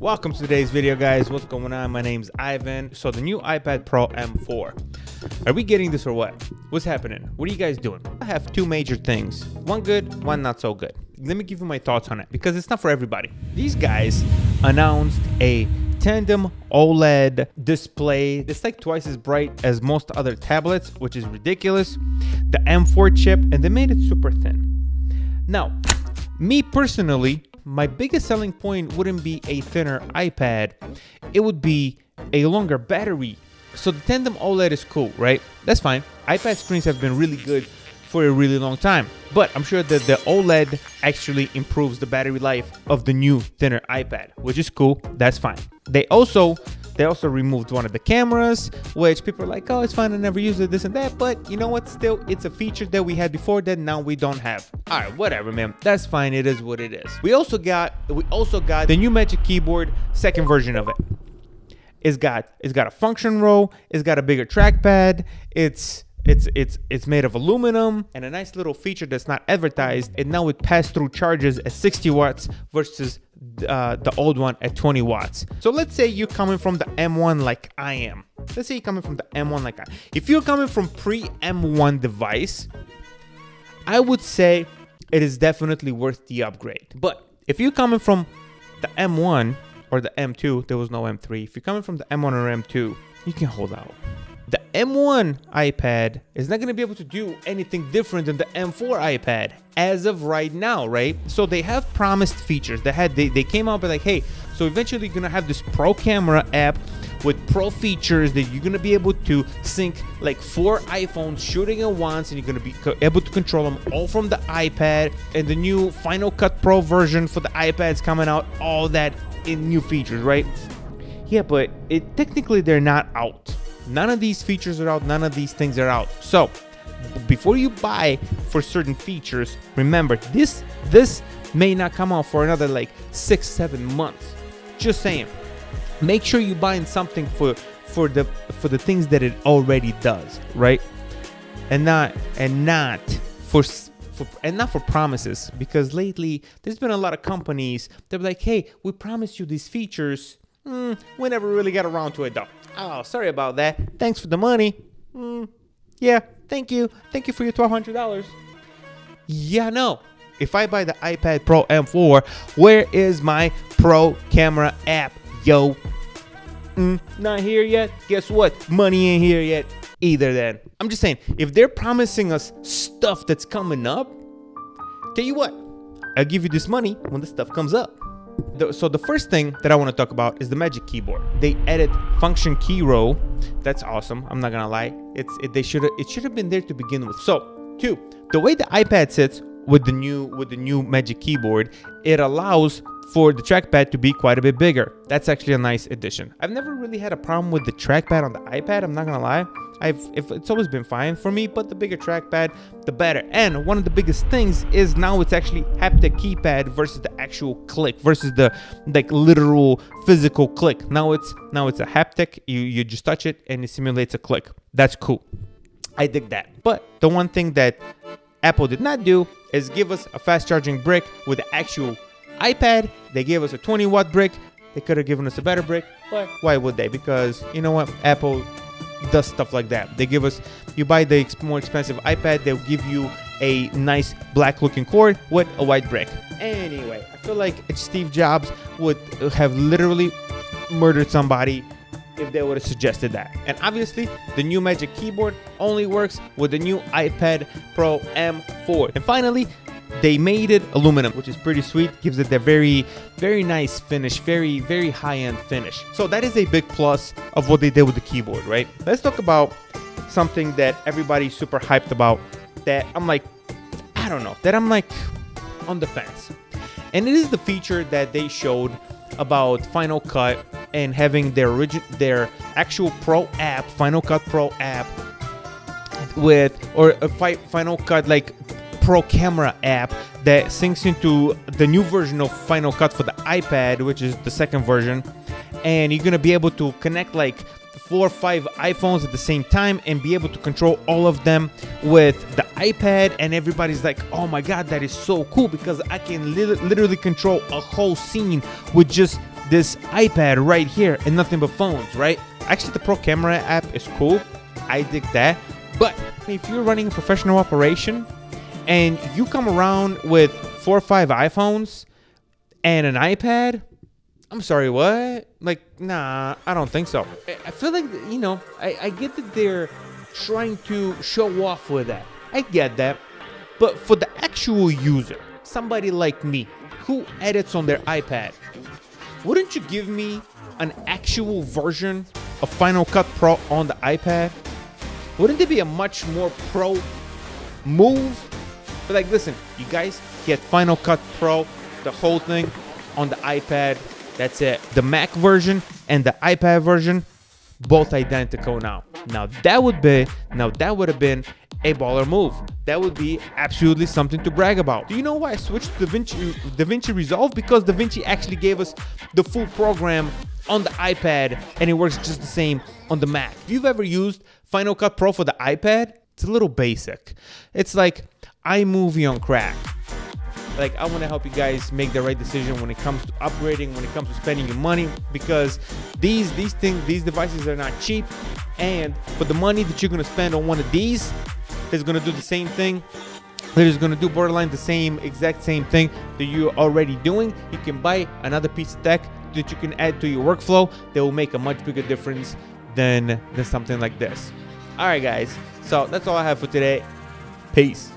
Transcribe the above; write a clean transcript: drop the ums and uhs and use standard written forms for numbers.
Welcome to today's video, guys. What's going on? My name's Ivan. So the new iPad Pro M4. Are we getting this or what? What's happening? What are you guys doing? I have two major things. One good, one not so good. Let me give you my thoughts on it because it's not for everybody. These guys announced a tandem OLED display. It's like twice as bright as most other tablets, which is ridiculous. The M4 chip, and they made it super thin. Now, me personally, my biggest selling point wouldn't be a thinner iPad. It would be a longer battery. So the tandem OLED is cool, right? That's fine. iPad screens have been really good for a really long time, but I'm sure that the OLED actually improves the battery life of the new thinner iPad, which is cool. That's fine. They also removed one of the cameras, which people are like, oh, it's fine, I never used it, this and that. But you know what? Still, it's a feature that we had before that now we don't have. All right, whatever, man. That's fine. It is what it is. We also got the new Magic Keyboard, second version of it. It's got a function row. It's got a bigger trackpad. It's made of aluminum, and a nice little feature that's not advertised. And now it pass-through charges at 60 watts versus the old one at 20 watts. So let's say you're coming from the M1 like I am. Let's say you're coming from the M1 like I am. If you're coming from pre-M1 device, I would say it is definitely worth the upgrade. But if you're coming from the M1 or the M2, there was no M3. If you're coming from the M1 or M2, you can hold out. The M1 iPad is not going to be able to do anything different than the M4 iPad as of right now, right? So they have promised features. They came out with like, hey, so eventually you're going to have this pro camera app with pro features that you're going to be able to sync like 4 iPhones shooting at once, and you're going to be able to control them all from the iPad. And the new Final Cut Pro version for the iPad's coming out, all that in new features, right? Yeah, but technically they're not out. None of these features are out. None of these things are out. So before you buy for certain features, remember this may not come out for another like 6-7 months. Just saying. Make sure you're buying something for the things that it already does, right? And not for promises, because lately there's been a lot of companies that are like, hey, we promised you these features. We never really got around to it though. Oh, sorry about that. Thanks for the money. Yeah, thank you. Thank you for your $1,200. Yeah, no. If I buy the iPad Pro M4, where is my Pro Camera app, yo? Not here yet? Guess what? Money ain't here yet either then. I'm just saying, if they're promising us stuff that's coming up, tell you what, I'll give you this money when the stuff comes up. So the first thing that I want to talk about is the Magic Keyboard. They added function key row. That's awesome. I'm not gonna lie. It should have been there to begin with. So 2, the way the iPad sits with the new Magic Keyboard, it allows for the trackpad to be quite a bit bigger. That's actually a nice addition. I've never really had a problem with the trackpad on the iPad. I'm not gonna lie. It's always been fine for me, but the bigger trackpad, the better. And one of the biggest things is now it's actually haptic keypad versus the actual click, versus the like literal physical click. Now it's a haptic. You just touch it and it simulates a click. That's cool. I dig that. But the one thing that Apple did not do is give us a fast charging brick with the actual iPad. They gave us a 20-watt brick. They could have given us a better brick, but why would they? Because you know what? Apple does stuff like that. They give us, you buy the more expensive iPad, they'll give you a nice black looking cord with a white brick. Anyway, I feel like Steve Jobs would have literally murdered somebody if they would have suggested that. And obviously the new Magic Keyboard only works with the new iPad Pro M4. And finally, they made it aluminum, which is pretty sweet. Gives it a very, very nice finish, very, very high-end finish. So that is a big plus of what they did with the keyboard, right? Let's talk about something that everybody's super hyped about, that I'm like, I don't know, that I'm like on the fence. And it is the feature that they showed about Final Cut and having their actual Pro app, Final Cut Pro app, with, or a Final Cut like Pro Camera app that syncs into the new version of Final Cut for the iPad, which is the second version. And you're gonna be able to connect like 4 or 5 iPhones at the same time and be able to control all of them with the iPad. And everybody's like, oh my god, that is so cool, because I can literally control a whole scene with just this iPad right here and nothing but phones, right? Actually, the Pro Camera app is cool. I dig that. But if you're running a professional operation and you come around with 4 or 5 iPhones and an iPad, I'm sorry, what? Like, nah, I don't think so. I feel like, you know, I get that they're trying to show off with that. I get that. But for the actual user, somebody like me who edits on their iPad, wouldn't you give me an actual version of Final Cut Pro on the iPad? Wouldn't it be a much more pro move? But like, listen, you guys get Final Cut Pro, the whole thing on the iPad. That's it. The Mac version and the iPad version, both identical now. Now that would have been a baller move. That would be absolutely something to brag about. Do you know why I switched to DaVinci Resolve? Because DaVinci actually gave us the full program on the iPad, and it works just the same on the Mac. If you've ever used Final Cut Pro for the iPad, it's a little basic. It's like iMovie on crack. Like, I want to help you guys make the right decision when it comes to upgrading, when it comes to spending your money, because these devices are not cheap, and for the money that you're going to spend on one of these, it's going to do the same thing. It is going to do borderline the exact same thing that you're already doing. You can buy another piece of tech that you can add to your workflow that will make a much bigger difference than something like this. All right, guys. So that's all I have for today. Peace.